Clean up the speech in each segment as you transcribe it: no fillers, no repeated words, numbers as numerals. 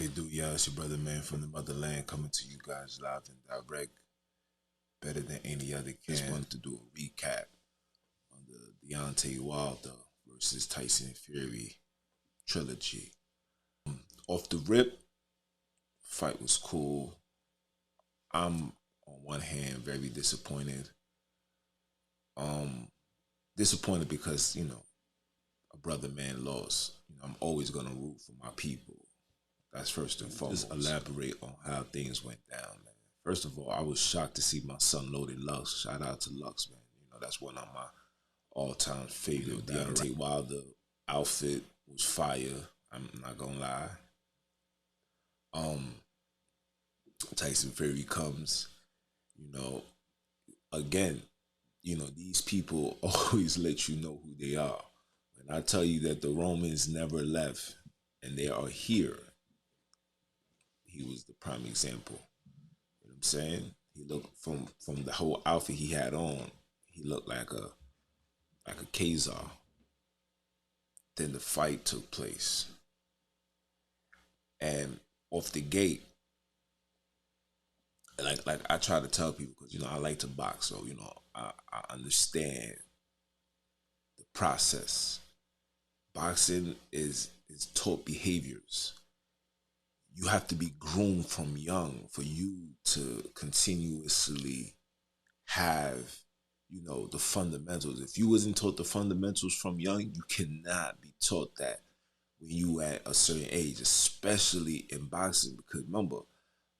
What it do, y'all? It's your brother, man, from the motherland, coming to you guys live and direct, better than any other. Just wanted to do a recap on the Deontay Wilder versus Tyson Fury trilogy. Off the rip, fight was cool. I'm on one hand very disappointed. Disappointed because a brother man lost. I'm always gonna root for my people. That's first and foremost. Just elaborate on how things went down, man. First of all, I was shocked to see my son loaded Lux. Shout out to Lux, man. That's one of my all-time favorite. Deontay Wilder outfit was fire. I'm not gonna lie. Tyson Fury comes, again, these people always let you know who they are. And I tell you that the Romans never left and they are here. He was the prime example. You know what I'm saying? He looked from the whole outfit he had on, he looked like a Khazar. Then the fight took place. And off the gate, like I try to tell people, because I like to box, so I understand the process. Boxing is taught behaviors. You have to be groomed from young for you to continuously have, the fundamentals. If you wasn't taught the fundamentals from young, you cannot be taught that when you at a certain age, especially in boxing. Because remember,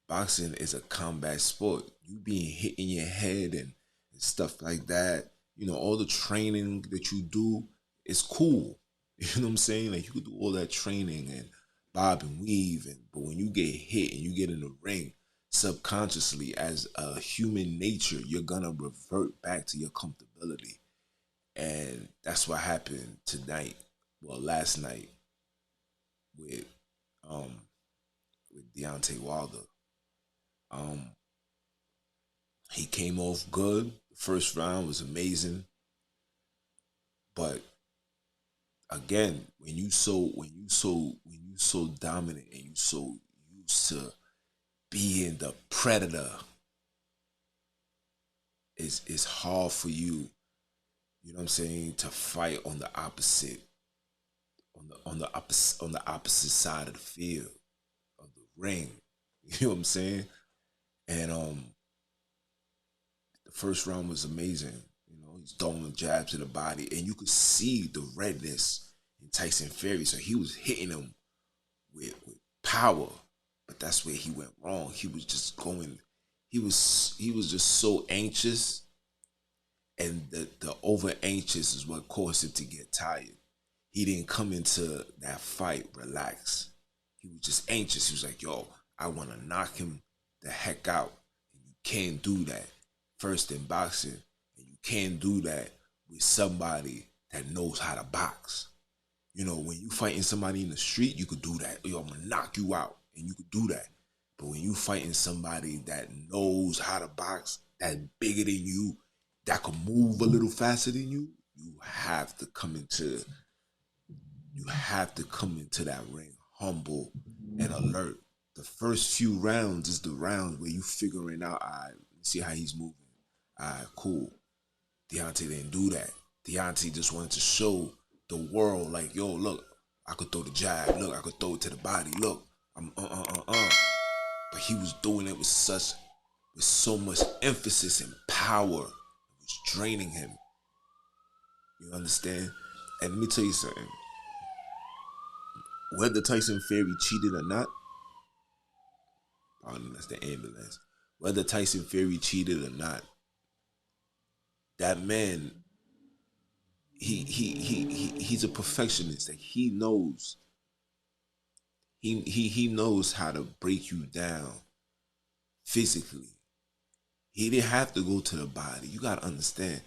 boxing is a combat sport. You being hit in your head and stuff like that, all the training that you do is cool. You know what I'm saying? Like, you could do all that training and bob and weave, but when you get hit and you get in the ring, subconsciously as a human nature, you're gonna revert back to your comfortability. And that's what happened tonight. Well, last night with Deontay Wilder. He came off good. The first round was amazing. But again, when you so dominant and you so used to being the predator, it's hard for you, you know what I'm saying, to fight on the opposite side of the field, of the ring. You know what I'm saying? And the first round was amazing. He's throwing jabs to the body, and you could see the redness in Tyson Fury. So he was hitting him with power, but that's where he went wrong. He was just going. He was just so anxious, and the over anxious is what caused him to get tired. He didn't come into that fight relaxed. He was just anxious. He was like, "Yo, I want to knock him the heck out." And you can't do that first in boxing. Can't do that with somebody that knows how to box. When you fighting somebody in the street, you could do that. Yo, I'm gonna knock you out, and you could do that. But when you fighting somebody that knows how to box, that's bigger than you, that can move a little faster than you, you have to come into that ring humble and alert. The first few rounds is the rounds where you figuring out, all right, see how he's moving. All right, cool. Deontay didn't do that. Deontay just wanted to show the world, like, yo, look, I could throw the jab. Look, I could throw it to the body. Look, I'm But he was doing it with so much emphasis and power. It was draining him. You understand? And let me tell you something. Whether Tyson Fury cheated or not, pardon, that's the ambulance. Whether Tyson Fury cheated or not, that man, he's a perfectionist. Like, he knows how to break you down physically. He didn't have to go to the body. You gotta understand.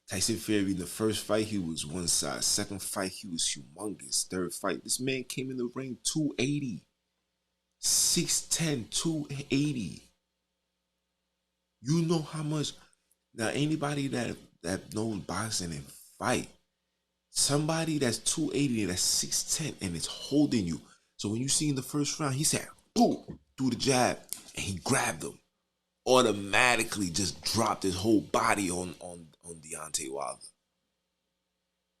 Tyson Fury, the first fight, he was one size. Second fight, he was humongous. Third fight, this man came in the ring 280. 6'10", 280. You know how much. Now, anybody that knows boxing and fight, somebody that's 280, that's 6'10", and it's holding you. So when you see in the first round, he said, boom, threw the jab, and he grabbed him. Automatically just dropped his whole body on Deontay Wilder.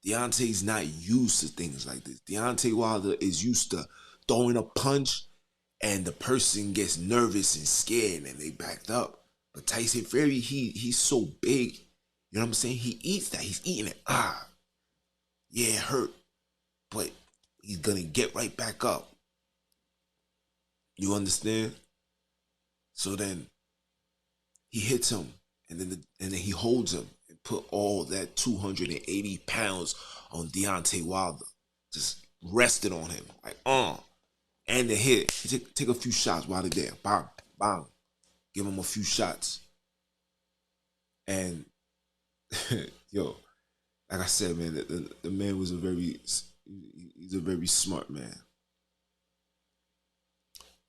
Deontay's not used to things like this. Deontay Wilder is used to throwing a punch and the person gets nervous and scared and they backed up. But Tyson Fury, he's so big, you know what I'm saying? He eats that. He's eating it. Yeah, it hurt. But he's gonna get right back up. You understand? So then he hits him and then he holds him and put all that 280 pounds on Deontay Wilder. Just rested on him. Like, and the hit. He take a few shots while they're there. Bang, bang. Give him a few shots. And yo, like I said, man, the man was he's a very smart man.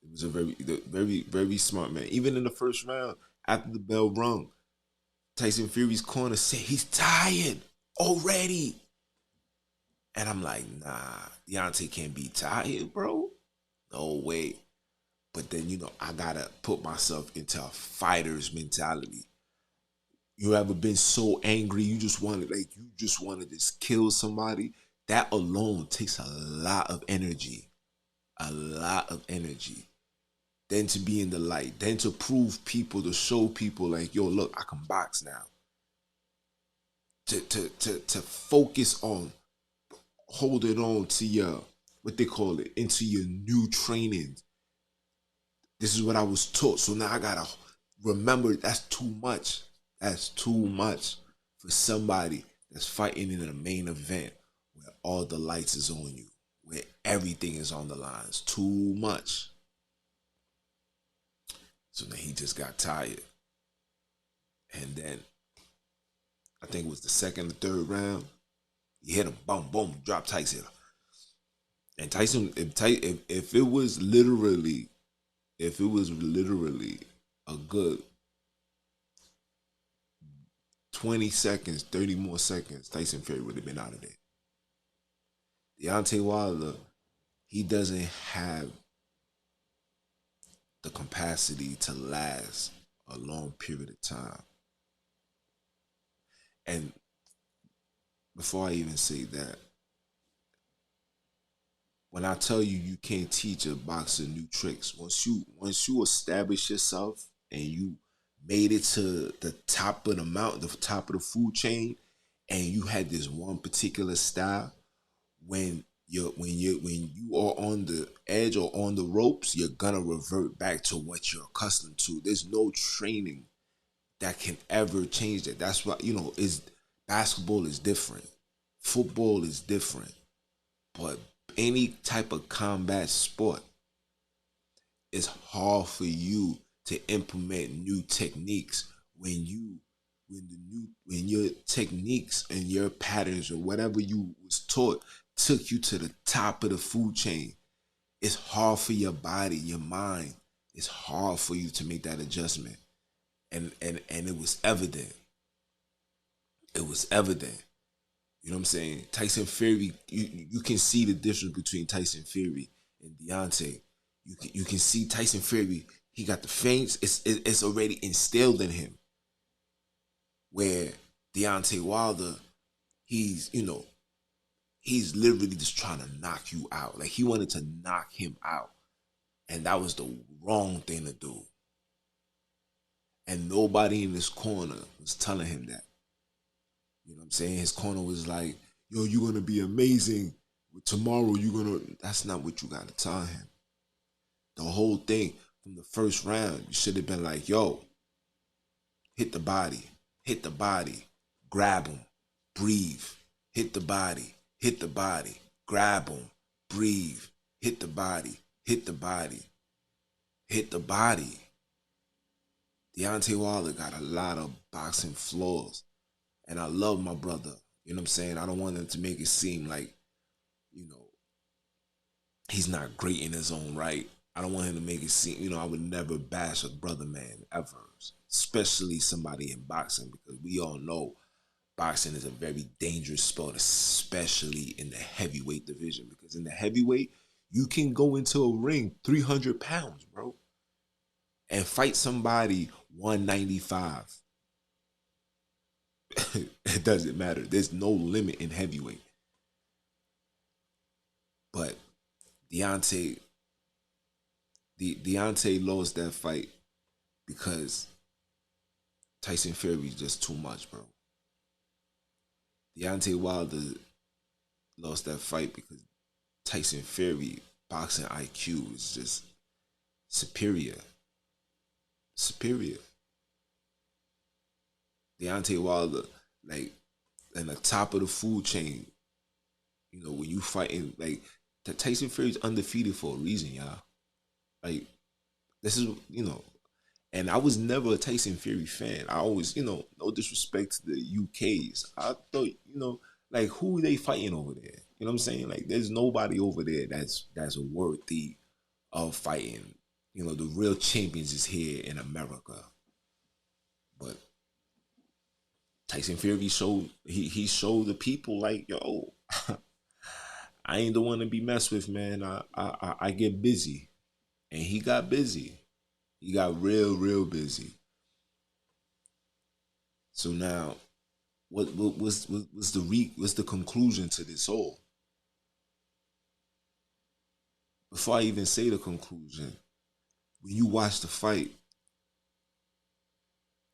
He was a very smart man. Even in the first round, after the bell rung, Tyson Fury's corner said he's tired already. And I'm like, nah, Deontay can't be tired, bro. No way. But then, I gotta put myself into a fighter's mentality. You ever been so angry you just want to just kill somebody? That alone takes a lot of energy. A lot of energy. Then to be in the light. Then to prove people, to show people like, yo, look, I can box now. To focus on holding on to your, what they call it, into your new training. This is what I was taught. So now I gotta remember that's too much. That's too much for somebody that's fighting in a main event where all the lights is on you, where everything is on the line. It's too much. So then he just got tired. And then I think it was the second or third round, he hit him, boom, boom, dropped Tyson. And Tyson, if it was literally a good 20 seconds, 30 more seconds, Tyson Fury would have been out of there. Deontay Wilder, he doesn't have the capacity to last a long period of time. And before I even say that, when I tell you you can't teach a boxer new tricks, once you establish yourself and you made it to the top of the mountain, the top of the food chain, and you had this one particular style, when you are on the edge or on the ropes, you're gonna revert back to what you're accustomed to. There's no training that can ever change that. That's why, basketball is different. Football is different. But any type of combat sport, it's hard for you to implement new techniques when your techniques and your patterns or whatever you was taught took you to the top of the food chain. It's hard for your body, your mind. It's hard for you to make that adjustment. And it was evident. It was evident. You know what I'm saying? Tyson Fury, you can see the difference between Tyson Fury and Deontay. You can see Tyson Fury, he got the feints. It's already instilled in him. Where Deontay Wilder, he's literally just trying to knock you out. Like, he wanted to knock him out. And that was the wrong thing to do. And nobody in his corner was telling him that. You know what I'm saying? His corner was like, yo, you're going to be amazing. Tomorrow that's not what you got to tell him. The whole thing from the first round, you should have been like, yo, hit the body, grab him, breathe, hit the body, grab him, breathe, hit the body. Deontay Wilder got a lot of boxing flaws. And I love my brother. You know what I'm saying? I don't want him to make it seem like, he's not great in his own right. I don't want him to make it seem, I would never bash a brother man ever. Especially somebody in boxing, because we all know boxing is a very dangerous sport, especially in the heavyweight division. Because in the heavyweight, You can go into a ring 300 pounds, bro, and fight somebody 195. It doesn't matter. There's no limit in heavyweight. But Deontay lost that fight because Tyson Fury is just too much, bro. Deontay Wilder lost that fight because Tyson Fury boxing IQ is just superior. Deontay Wilder, like, in the top of the food chain. You know, when you fighting, like, Tyson Fury's undefeated for a reason, y'all. Like, this is, and I was never a Tyson Fury fan. I always, no disrespect to the UKs. I thought, like, who are they fighting over there? You know what I'm saying? Like, there's nobody over there that's worthy of fighting. The real champions is here in America. But Tyson Fury showed he showed the people, like, yo, I ain't the one to be messed with, man. I get busy. And he got busy. He got real busy. So now, what's the conclusion to this all? Before I even say the conclusion, when you watch the fight,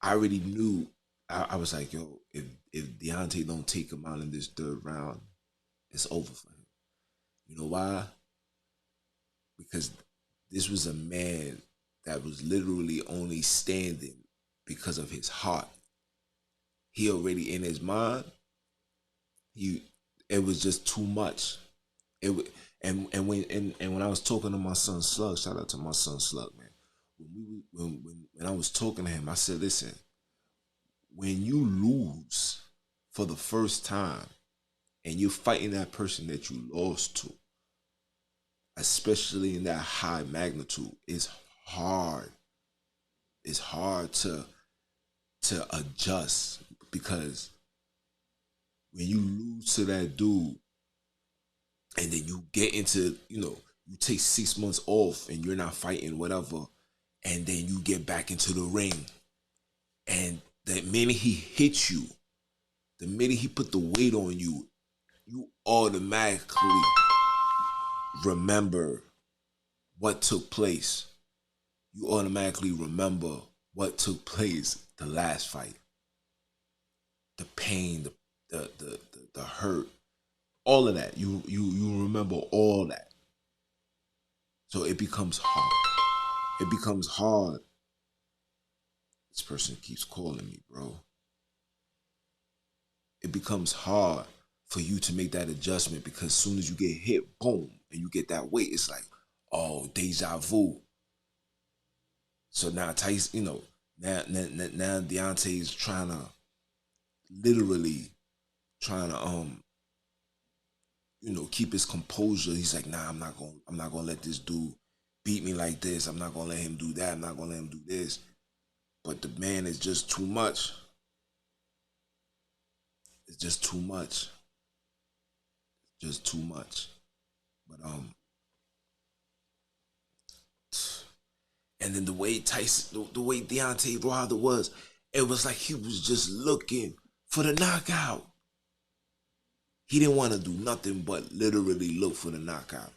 I already knew. I was like, yo, if Deontay don't take him out in this third round, it's over for him. You know why? Because this was a man that was literally only standing because of his heart. He already, in his mind, it was just too much. When I was talking to my son Slug, shout out to my son Slug, man. When I was talking to him, I said, listen, when you lose for the first time and you're fighting that person that you lost to, especially in that high magnitude, it's hard. It's hard to adjust, because when you lose to that dude and then you get into, you take 6 months off and you're not fighting, whatever, and then you get back into the ring, and the minute he hits you, the minute he put the weight on you, you automatically remember what took place. You automatically remember what took place the last fight. The pain, the hurt, all of that. You remember all that. So it becomes hard. It becomes hard. This person keeps calling me, bro. It becomes hard for you to make that adjustment, because as soon as you get hit, boom, and you get that weight, it's like, oh, deja vu. So now Tyson, now Deontay is literally trying to keep his composure. He's like, nah, I'm not gonna let this dude beat me like this. I'm not gonna let him do that. I'm not gonna let him do this. But the man is just too much. It's just too much. Just too much. But and then the way Deontay Wilder was, it was like he was just looking for the knockout. He didn't want to do nothing but literally look for the knockout.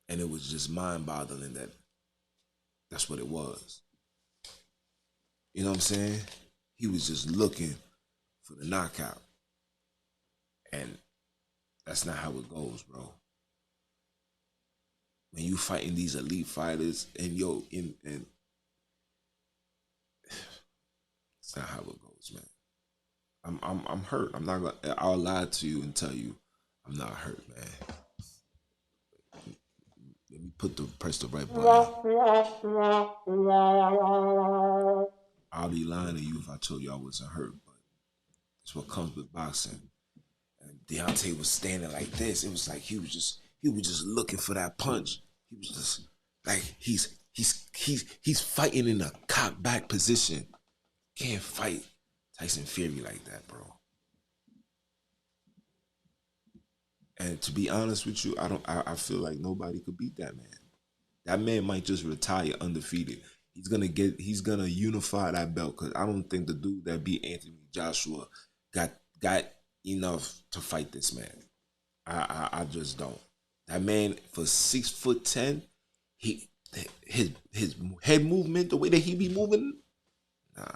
And it was just mind-boggling that that's what it was. You know what I'm saying? He was just looking for the knockout. And that's not how it goes, bro. When you fighting these elite fighters, and it's not how it goes, man. I'm hurt. I'll lie to you and tell you I'm not hurt, man. Let me press the right button. I'll be lying to you if I told you I wasn't hurt, but it's what comes with boxing. And Deontay was standing like this. It was like he was just looking for that punch. He was just like he's fighting in a cock back position. Can't fight Tyson Fury like that, bro. And to be honest with you, I feel like nobody could beat that man. That man might just retire undefeated. He's gonna unify that belt because I don't think the dude that beat Anthony Joshua got got enough to fight this man. I just don't. That man for 6'10", he his head movement, the way that he be moving, nah.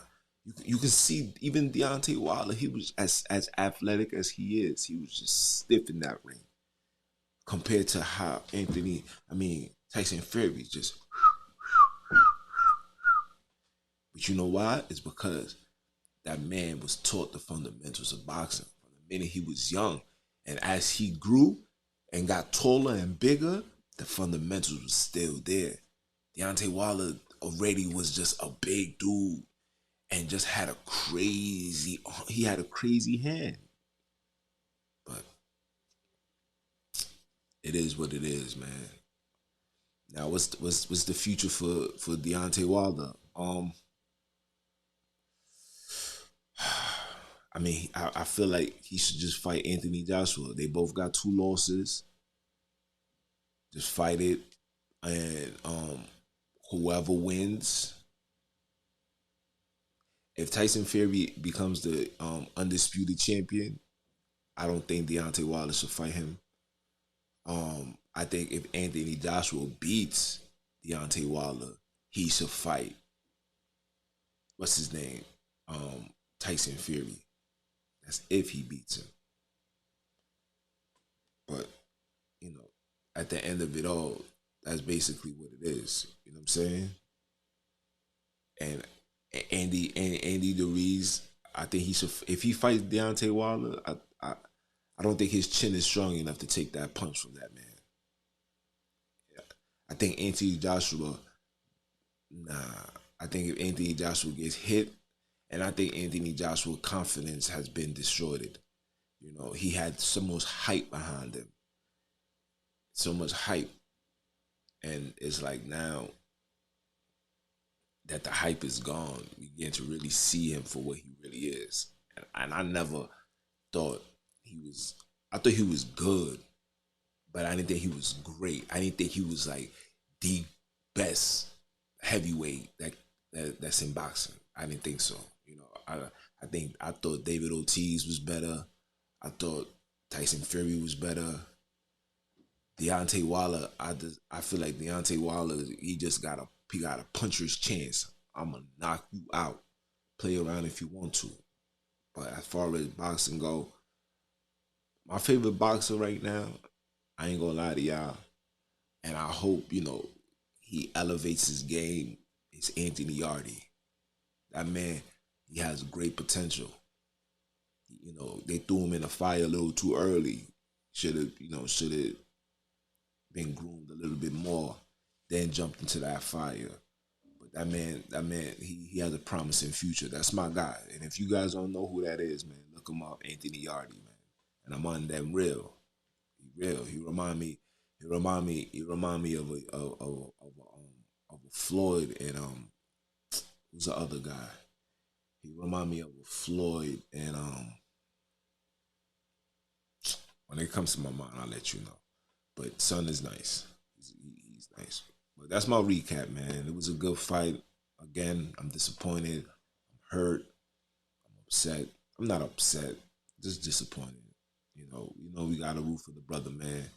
You can see even Deontay Wilder, he was as athletic as he is. He was just stiff in that ring compared to how Tyson Fury just. But you know why? It's because that man was taught the fundamentals of boxing from the minute he was young. And as he grew and got taller and bigger, the fundamentals was still there. Deontay Wilder already was just a big dude and just had he had a crazy hand. But it is what it is, man. Now what's the future for Deontay Wilder? I feel like he should just fight Anthony Joshua. They both got 2 losses. Just fight it, and whoever wins. If Tyson Fury becomes the undisputed champion, I don't think Deontay Wilder should fight him. I think if Anthony Joshua beats Deontay Wilder, he should fight. What's his name? Tyson Fury. That's if he beats him. But, at the end of it all, that's basically what it is. You know what I'm saying? And Andy DeReese, I think he should. If he fights Deontay Wilder, I don't think his chin is strong enough to take that punch from that man. Yeah. I think Anthony Joshua, nah. I think if Anthony Joshua gets hit, and I think Anthony Joshua's confidence has been destroyed. He had so much hype behind him. So much hype. And it's like now that the hype is gone, we begin to really see him for what he really is. And I never thought I thought he was good, but I didn't think he was great. I didn't think he was like the best heavyweight that's in boxing. I didn't think so. I thought David Ortiz was better. I thought Tyson Fury was better. Deontay Wilder, I feel like Deontay Wilder, he got a puncher's chance. I'm gonna knock you out. Play around if you want to. But as far as boxing go, my favorite boxer right now, I ain't gonna lie to y'all, and I hope, he elevates his game, is Anthony Yardy. That man, he has great potential. They threw him in the fire a little too early. Should have been groomed a little bit more, then jumped into that fire. But that man, he has a promising future. That's my guy. And if you guys don't know who that is, man, look him up, Anthony Yardy, man. And I'm on them real. He real. He remind me of a Floyd and who's the other guy? He remind me of a Floyd and when it comes to my mind, I'll let you know. But Son is nice. He's nice. But that's my recap, man. It was a good fight. Again, I'm disappointed. I'm hurt. I'm upset. I'm not upset. Just disappointed. We gotta root for the brother, man.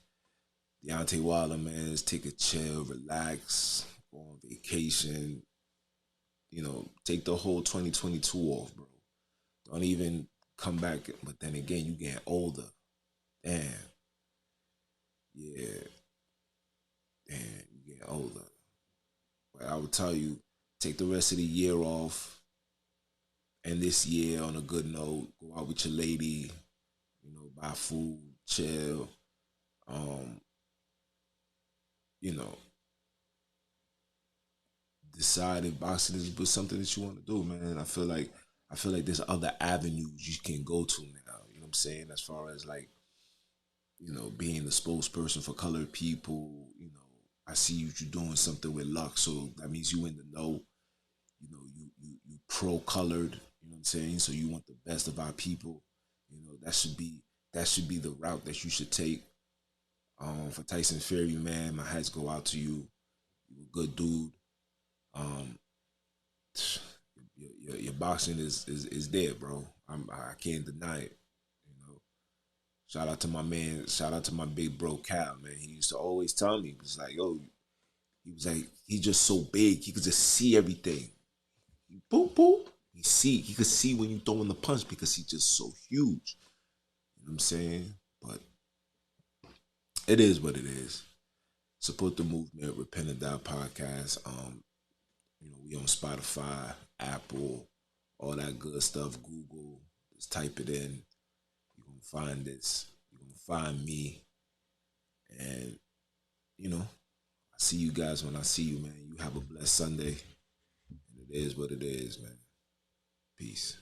Deontay Wilder, man, just take a chill, relax, go on vacation. Take the whole 2022 off, bro. Don't even come back. But then again, you getting older. Damn. Yeah. Damn, you getting older. But I would tell you, take the rest of the year off. And this year on a good note. Go out with your lady. Buy food, chill. Decide if boxing is something that you want to do, man. I feel like there's other avenues you can go to now. You know what I'm saying? As far as like, being the spokesperson for colored people. I see you doing something with luck, so that means you in the know. You pro colored. You know what I'm saying? So you want the best of our people. That should be the route that you should take. For Tyson Fury, man, my hats go out to you. You a good dude. Um, your boxing is there, bro. I can't deny it. You know. Shout out to my man. Shout out to my big bro Cal, man. He used to always tell me, he was like, yo, he was like, he's just so big. He could just see everything. Boop boop. He could see when you throwing the punch because he's just so huge. You know what I'm saying? But it is what it is. Support the movement, Repentordiepodcast. We on Spotify, Apple, all that good stuff. Google. Just type it in. You're gonna find this. You're gonna find me. And I see you guys when I see you, man. You have a blessed Sunday. And it is what it is, man. Peace.